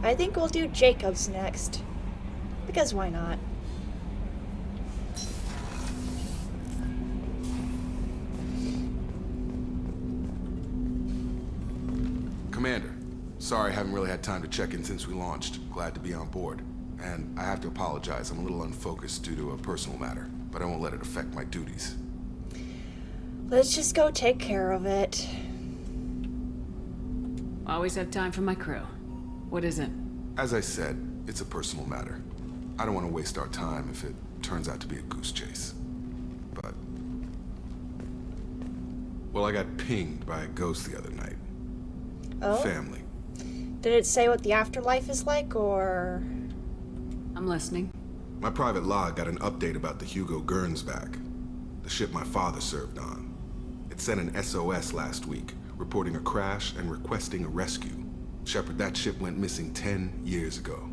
I think we'll do Jacobs next. Because why not? Commander, sorry I haven't really had time to check in since we launched. Glad to be on board. And I have to apologize, I'm a little unfocused due to a personal matter, but I won't let it affect my duties. Let's just go take care of it. Always have time for my crew. What is it? As I said, it's a personal matter. I don't want to waste our time if it turns out to be a goose chase. But... well, I got pinged by a ghost the other night. Oh? Family. Did it say what the afterlife is like, or...? I'm listening. My private log got an update about the Hugo Gernsback, the ship my father served on. It sent an SOS last week, reporting a crash and requesting a rescue. Shepard, that ship went missing 10 years ago.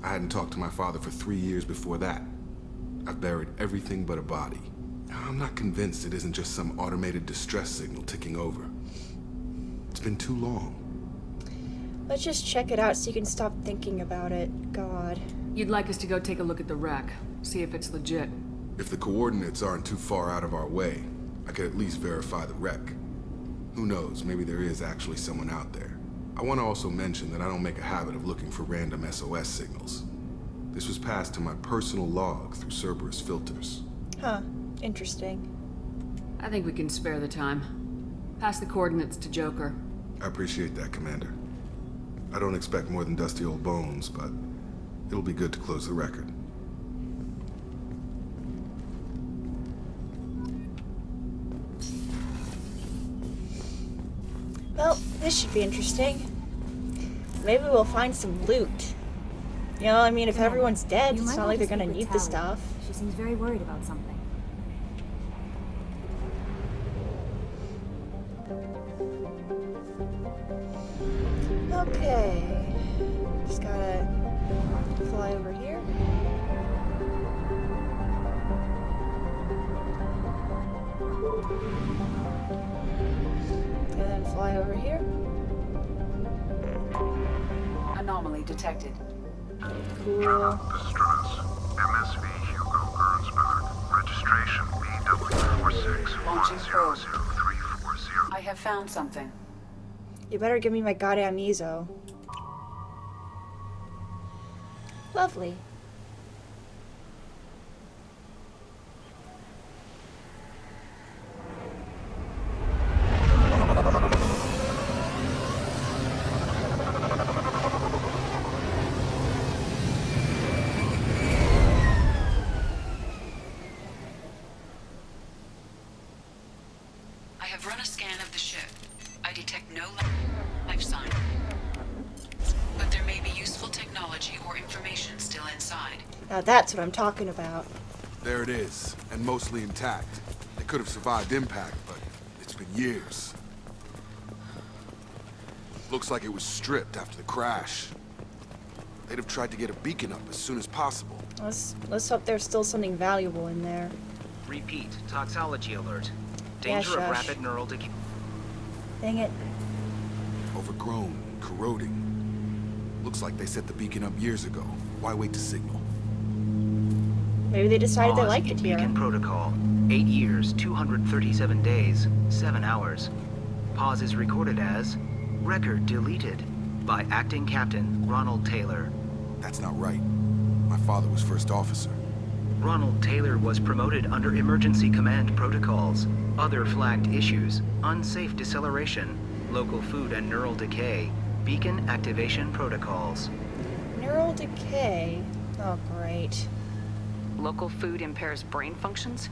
I hadn't talked to my father for 3 years before that. I've buried everything but a body. I'm not convinced it isn't just some automated distress signal ticking over. It's been too long. Let's just check it out so you can stop thinking about it. God. You'd like us to go take a look at the wreck, see if it's legit. If the coordinates aren't too far out of our way, I could at least verify the wreck. Who knows, maybe there is actually someone out there. I want to also mention that I don't make a habit of looking for random SOS signals. This was passed to my personal log through Cerberus filters. Huh. Interesting. I think we can spare the time. Pass the coordinates to Joker. I appreciate that, Commander. I don't expect more than dusty old bones, but it'll be good to close the record. Well, this should be interesting. Maybe we'll find some loot. You know, I mean, if everyone's dead, You it's might not want like to they're gonna speak with need the Tally. stuff. She seems very worried about something. Okay. Just gotta fly over here. And then fly over here. Anomaly detected. Cool. Distress. MSV Hugo Gernsback. Registration Launching probe. BW4600340. I have found something. You better give me my goddamn Ezo. Lovely. I have run a scan of the ship. I detect no life sign. But there may be useful technology or information still inside. Now that's what I'm talking about. There it is, and mostly intact. They could have survived impact, but it's been years. Looks like it was stripped after the crash. They'd have tried to get a beacon up as soon as possible. Let's hope there's still something valuable in there. Repeat, toxology alert. Yeah, Danger of shush. rapid neural decay. Dang it. Overgrown, corroding. Looks like they set the beacon up years ago. Why wait to signal? Maybe they decided they Pause liked in it here. beacon protocol. 8 years, 237 days, 7 hours. Pause is recorded as record deleted by acting captain Ronald Taylor. That's not right. My father was first officer. Ronald Taylor was promoted under emergency command protocols. Other flagged issues: unsafe deceleration, local food and neural decay, beacon activation protocols. Neural decay. Oh, great. Local food impairs brain functions?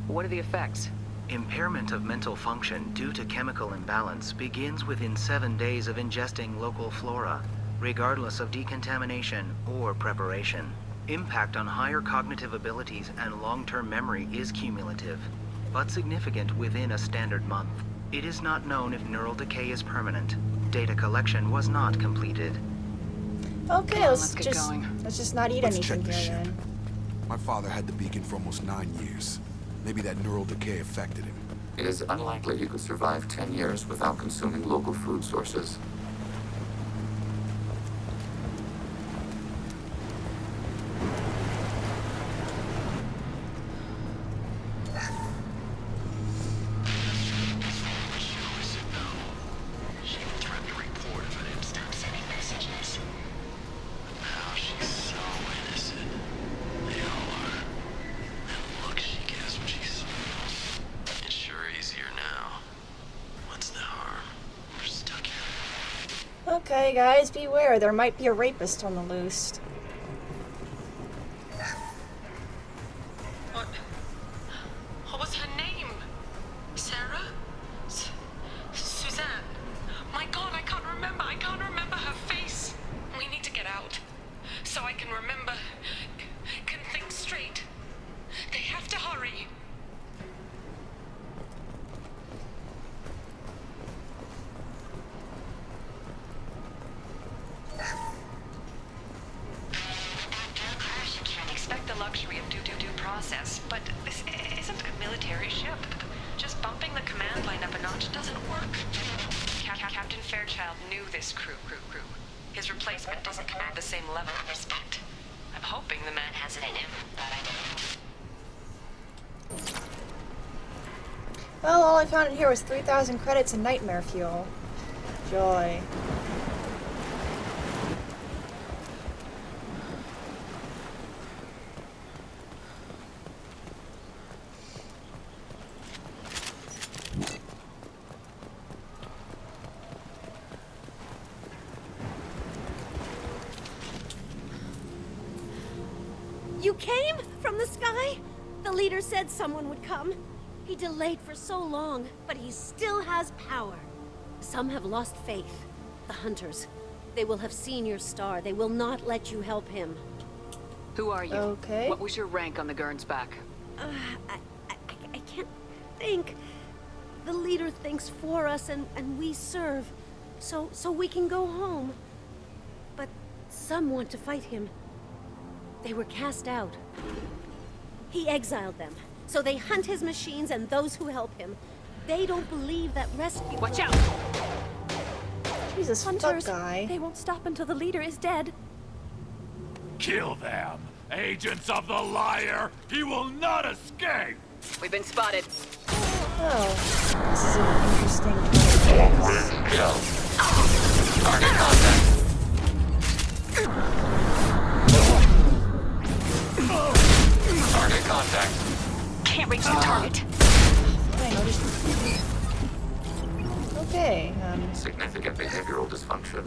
What are the effects? Impairment of mental function due to chemical imbalance begins within 7 days of ingesting local flora, regardless of decontamination or preparation. Impact on higher cognitive abilities and long-term memory is cumulative, but significant within a standard month. It is not known if neural decay is permanent. Data collection was not completed. Okay, Come on, let's let's get just going. let's just not eat Let's anything check the here ship. then. My father had the beacon for almost 9 years. Maybe that neural decay affected him. It is unlikely he could survive 10 years without consuming local food sources. Okay, guys, beware. There might be a rapist on the loose. What was her name? Sarah? Suzanne? My God, I can't remember. I can't remember her face. We need to get out. So I can remember. Can think straight. They have to hurry. Expect the luxury of due process, but this isn't a military ship. Just bumping the command line up a notch doesn't work. Captain Fairchild knew this crew. His replacement doesn't command the same level of respect. I'm hoping the man has it in him, but I don't. Well, all I found in here was 3,000 credits and nightmare fuel. Joy. You came from the sky? The leader said someone would come. He delayed for so long, but he still has power. Some have lost faith. The hunters. They will have seen your star. They will not let you help him. Who are you? Okay. What was your rank on the Gernsback? I can't think. The leader thinks for us and we serve. So we can go home. But some want to fight him. They were cast out. He exiled them. So they hunt his machines and those who help him. They don't believe that rescue... Watch out! Jesus, Hunters, fuck guy. they won't stop until the leader is dead. Kill them! Agents of the liar! He will not escape! We've been spotted. Oh, this is an interesting place. Go. Target contact. Target contact. Can't reach the target. Fine, I'll just... Okay, Significant behavioral dysfunction.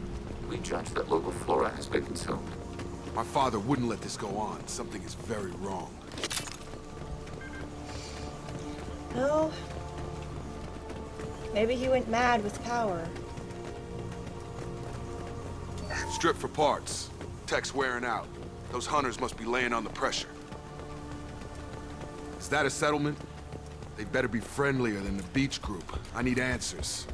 We judge that local flora has been consumed. My father wouldn't let this go on. Something is very wrong. well... Maybe he went mad with power. Strip for parts. Tech's wearing out. Those hunters must be laying on the pressure. Is that a settlement? They'd better be friendlier than the beach group. I need answers.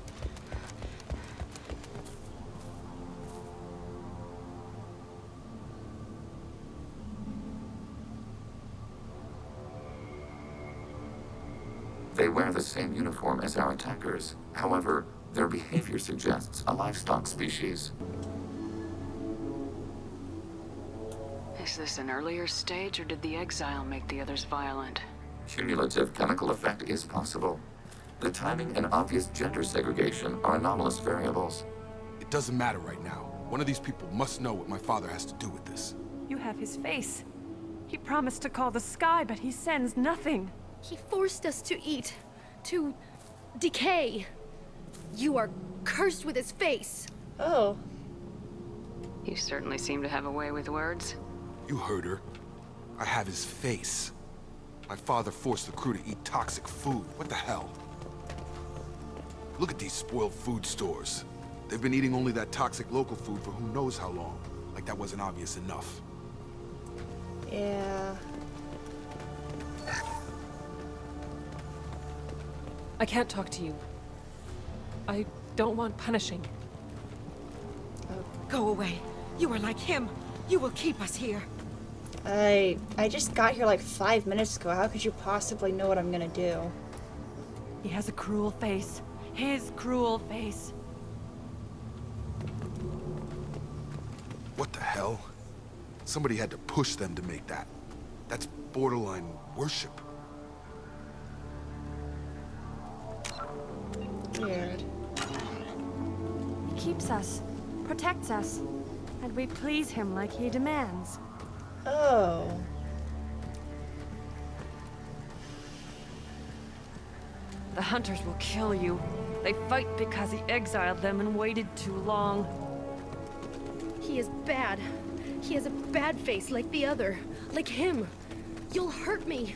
They wear the same uniform as our attackers. However, their behavior suggests a livestock species. Is this an earlier stage, or did the exile make the others violent? Cumulative chemical effect is possible. The timing and obvious gender segregation are anomalous variables. It doesn't matter right now. One of these people must know what my father has to do with this. You have his face. He promised to call the sky, but he sends nothing. He forced us to eat, to decay. You are cursed with his face. Oh, You certainly seem to have a way with words. You heard her. I have his face. My father forced the crew to eat toxic food. What the hell? Look at these spoiled food stores. They've been eating only that toxic local food for who knows how long. Like that wasn't obvious enough. yeah. I can't talk to you. I don't want punishing. Go away. You are like him. You will keep us here. I just got here like 5 minutes ago. How could you possibly know what I'm gonna do? He has a cruel face. His cruel face. What the hell? Somebody had to push them to make that. That's borderline worship. Weird. He keeps us, protects us, and we please him like he demands. Oh. The hunters will kill you. They fight because he exiled them and waited too long. He is bad. He has a bad face like the other. Like him. You'll hurt me.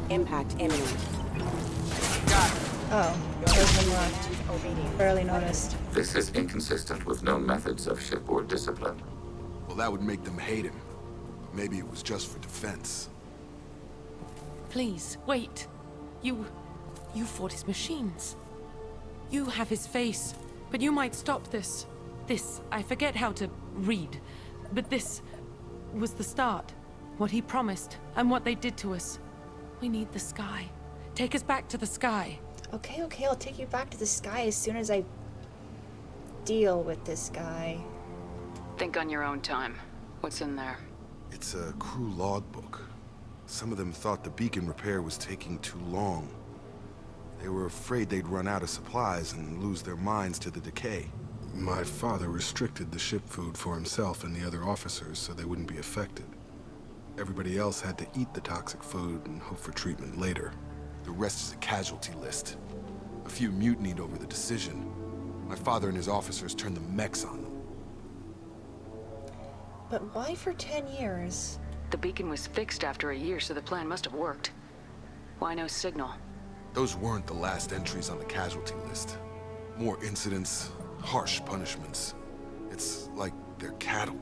Impact imminent. Oh, there's one left. Barely noticed. This is inconsistent with known methods of shipboard discipline. Well, that would make them hate him. Maybe it was just for defense. Please, wait. You fought his machines. You have his face, but you might stop this. I forget how to read, but this was the start. What he promised, and what they did to us. We need the sky. Take us back to the sky. Okay, I'll take you back to the sky as soon as I deal with this guy. Think on your own time. What's in there? It's a crew logbook. Some of them thought the beacon repair was taking too long. They were afraid they'd run out of supplies and lose their minds to the decay. My father restricted the ship food for himself and the other officers so they wouldn't be affected. Everybody else had to eat the toxic food and hope for treatment later. The rest is a casualty list. A few mutinied over the decision. My father and his officers turned the mechs on them. But why for 10 years? The beacon was fixed after a year, so the plan must have worked. Why no signal? Those weren't the last entries on the casualty list. More incidents, harsh punishments. It's like they're cattle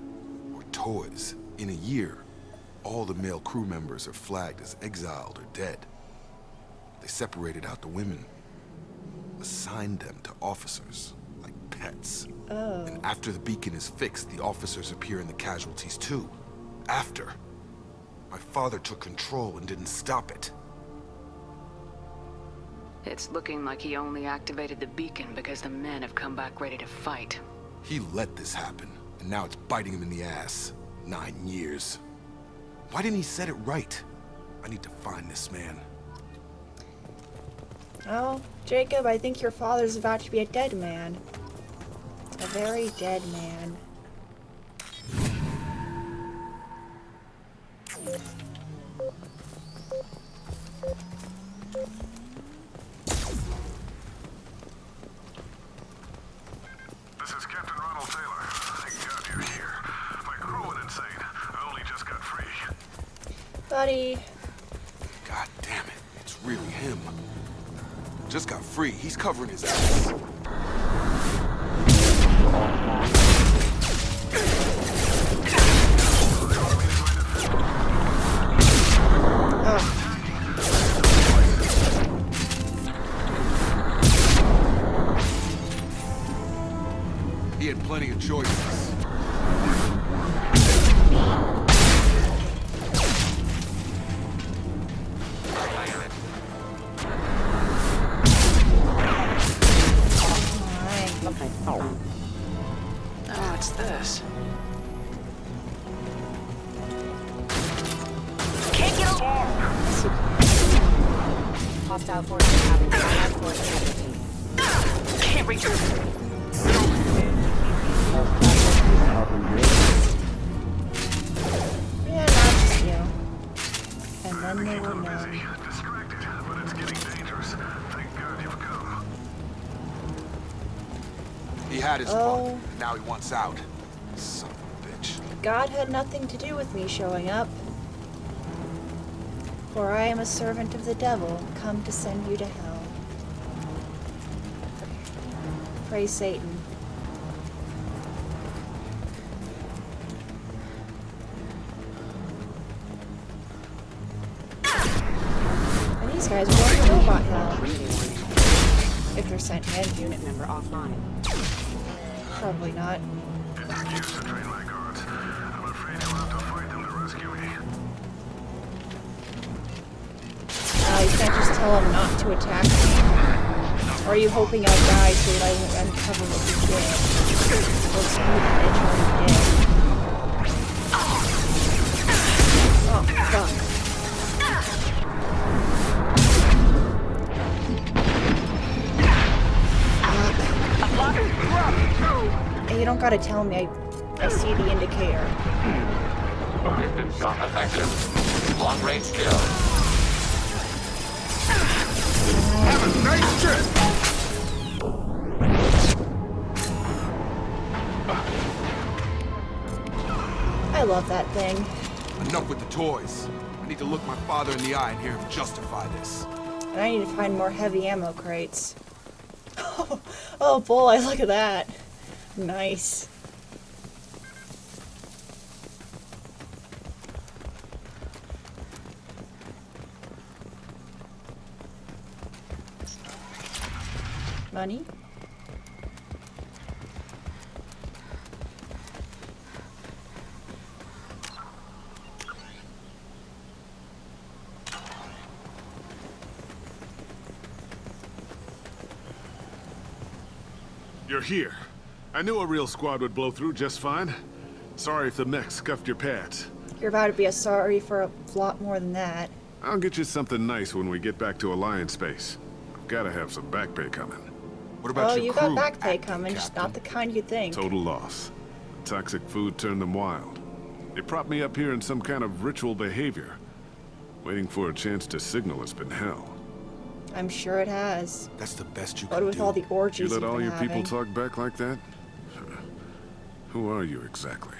or toys. In a year, all the male crew members are flagged as exiled or dead. They separated out the women, assigned them to officers, like pets. Oh. And after the beacon is fixed, the officers appear in the casualties too. After. My father took control and didn't stop it. It's looking like he only activated the beacon because the men have come back ready to fight. He let this happen, and now it's biting him in the ass. 9 years. Why didn't he set it right? I need to find this man. Oh, Jacob, I think your father's about to be a dead man. A very dead man. This is Captain Ronald Taylor. Thank God you're here. My crew went insane. I only just got free. Buddy. God damn it, it's really him. Just got free. He's covering his ass. He had plenty of choices. Oh, it's this. Can't get over. Hostile forces having high force casualty. Can't reach her. Yeah, not just you. And then they will know. Distracted, but it's getting dangerous. Thank God you've come. He had his Oh. fun, and now he wants out. Son of a bitch. God had nothing to do with me showing up. For I am a servant of the devil, come to send you to hell. Praise Satan. And these guys are going to robot hell. If they're sent in. Unit member offline. Probably not. Used to train my guards. I'm afraid you'll have to fight them to rescue me. You can't just tell them not to attack me. Or are you hoping I'll die so that I won't uncover what you did? Or screw the bitch already did. Oh, fuck. Hey, you don't gotta tell me. I see the indicator. Distance shot effective. Long range kill. Have a nice trip! I love that thing. Enough with the toys. I need to look my father in the eye and hear him justify this. And I need to find more heavy ammo crates. Oh boy, look at that. Nice. Money? You're here. I knew a real squad would blow through just fine. Sorry if the mech scuffed your pads. You're about to be sorry for a lot more than that. I'll get you something nice when we get back to Alliance space. I've gotta have some back pay coming. What about Oh, your you crew, got back pay acting coming, just captain? not the kind you think. Total loss. Toxic food turned them wild. They propped me up here in some kind of ritual behavior. Waiting for a chance to signal has been hell. I'm sure it has. That's the best you What can with do. all the orgies You let you've all been your people having. talk back like that? Who are you exactly?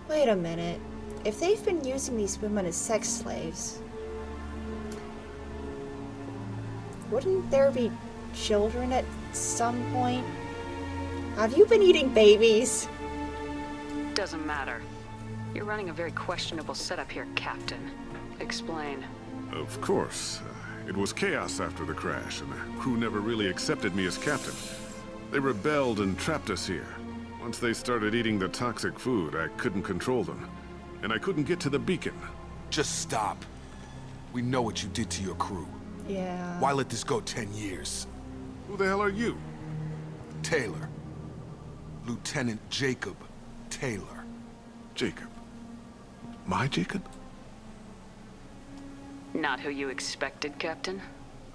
Wait a minute. If they've been using these women as sex slaves, wouldn't there be children at some point? Have you been eating babies? Doesn't matter. You're running a very questionable setup here, Captain. Explain. Of course. It was chaos after the crash, and the crew never really accepted me as captain. They rebelled and trapped us here. Once they started eating the toxic food, I couldn't control them. And I couldn't get to the beacon. Just stop. We know what you did to your crew. Yeah. Why let this go 10 years? Who the hell are you? Taylor. Lieutenant Jacob Taylor. Jacob. My Jacob? Not who you expected, Captain?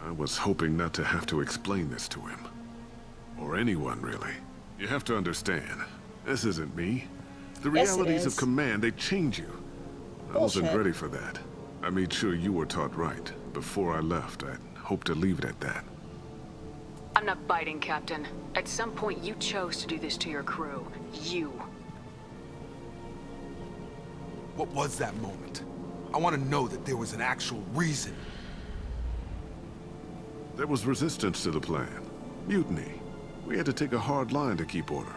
I was hoping not to have to explain this to him. Or anyone, really. You have to understand, this isn't me. The Yes, it realities is. of command, they change you. I wasn't Bullshit. ready for that. I made sure you were taught right. Before I left, I hoped to leave it at that. I'm not biting, Captain. At some point, you chose to do this to your crew. You. What was that moment? I want to know that there was an actual reason. There was resistance to the plan. Mutiny. We had to take a hard line to keep order.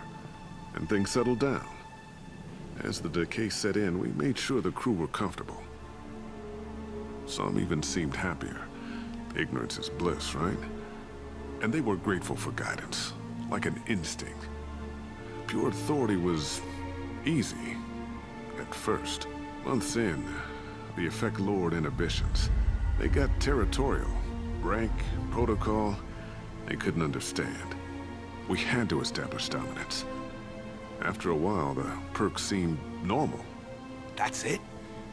And things settled down. As the decay set in, we made sure the crew were comfortable. Some even seemed happier. Ignorance is bliss, right? And they were grateful for guidance, like an instinct. Pure authority was easy, at first. Months in, the effect lowered inhibitions. They got territorial. Rank, protocol, they couldn't understand. We had to establish dominance. After a while, the perks seemed normal. That's it?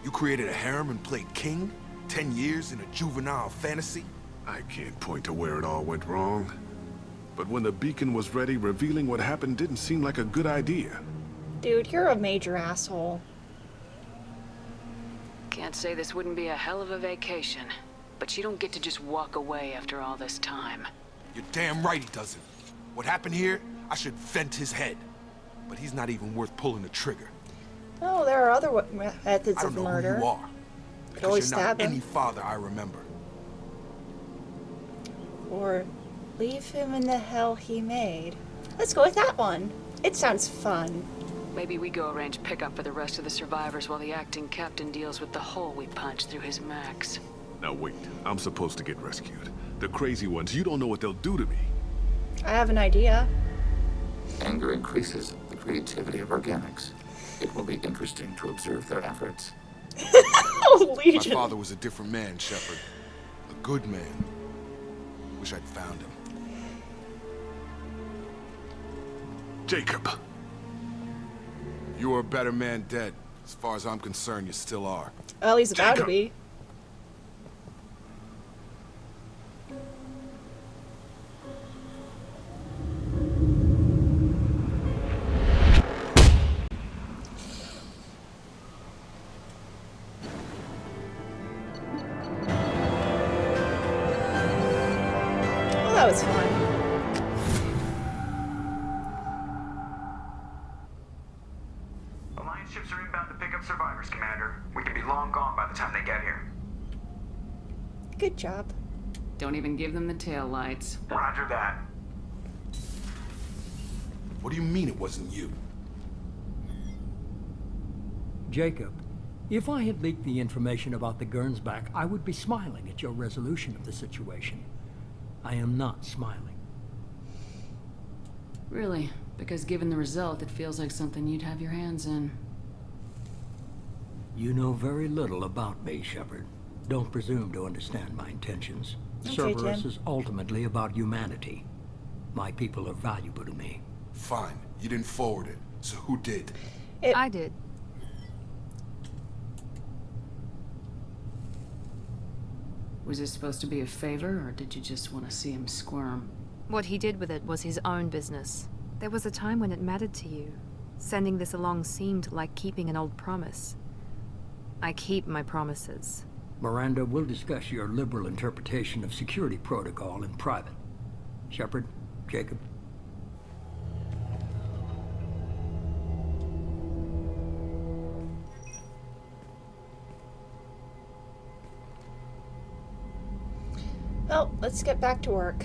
You created a harem and played king? 10 years in a juvenile fantasy? I can't point to where it all went wrong. But when the beacon was ready, revealing what happened didn't seem like a good idea. Dude, you're a major asshole. Can't say this wouldn't be a hell of a vacation, but you don't get to just walk away after all this time. You're damn right he doesn't. What happened here, I should vent his head. But he's not even worth pulling the trigger. Oh, there are other methods I of don't know murder. who you are. Could always Because you're not stab him. any father I remember. Or leave him in the hell he made. Let's go with that one. It sounds fun. Maybe we go arrange pickup for the rest of the survivors while the acting captain deals with the hole we punched through his max. Now wait, I'm supposed to get rescued. The crazy ones, you don't know what they'll do to me. I have an idea. Anger increases the creativity of organics. It will be interesting to observe their efforts. Oh, My Legion. father was a different man, Shepard. A good man. Wish I'd found him. Jacob. You were a better man dead. As far as I'm concerned, you still are. Well, he's about to Jacob. be. was fun. Alliance ships are inbound to pick up survivors, Commander. We can be long gone by the time they get here. Good job. Don't even give them the tail lights. Roger that. What do you mean it wasn't you? Jacob, if I had leaked the information about the Gernsback, I would be smiling at your resolution of the situation. I am not smiling. Really? Because given the result, it feels like something you'd have your hands in. You know very little about me, Shepard. Don't presume to understand my intentions. Okay, Cerberus Tim. is ultimately about humanity. My people are valuable to me. Fine. You didn't forward it. So who did? I did. Was it supposed to be a favor, or did you just want to see him squirm? What he did with it was his own business. There was a time when it mattered to you. Sending this along seemed like keeping an old promise. I keep my promises. Miranda, we'll discuss your liberal interpretation of security protocol in private. Shepard, Jacob. Well, let's get back to work.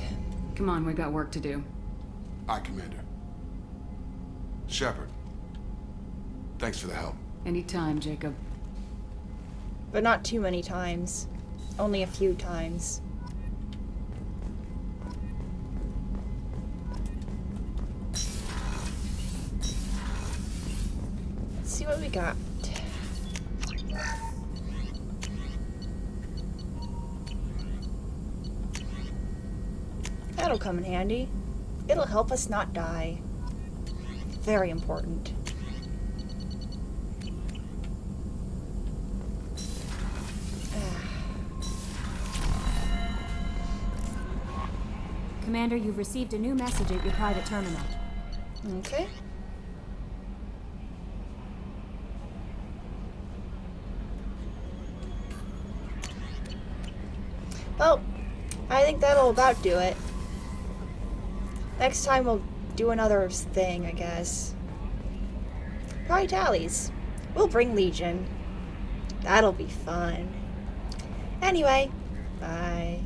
Come on, we got work to do. Aye, Commander. Shepard. Thanks for the help. Anytime, Jacob. But not too many times. Only a few times. Let's see what we got. That'll come in handy. It'll help us not die. Very important. Commander, you've received a new message at your private terminal. Okay. Well, I think that'll about do it. Next time we'll do another thing, I guess. Probably tallies. We'll bring Legion. That'll be fun. Anyway, bye.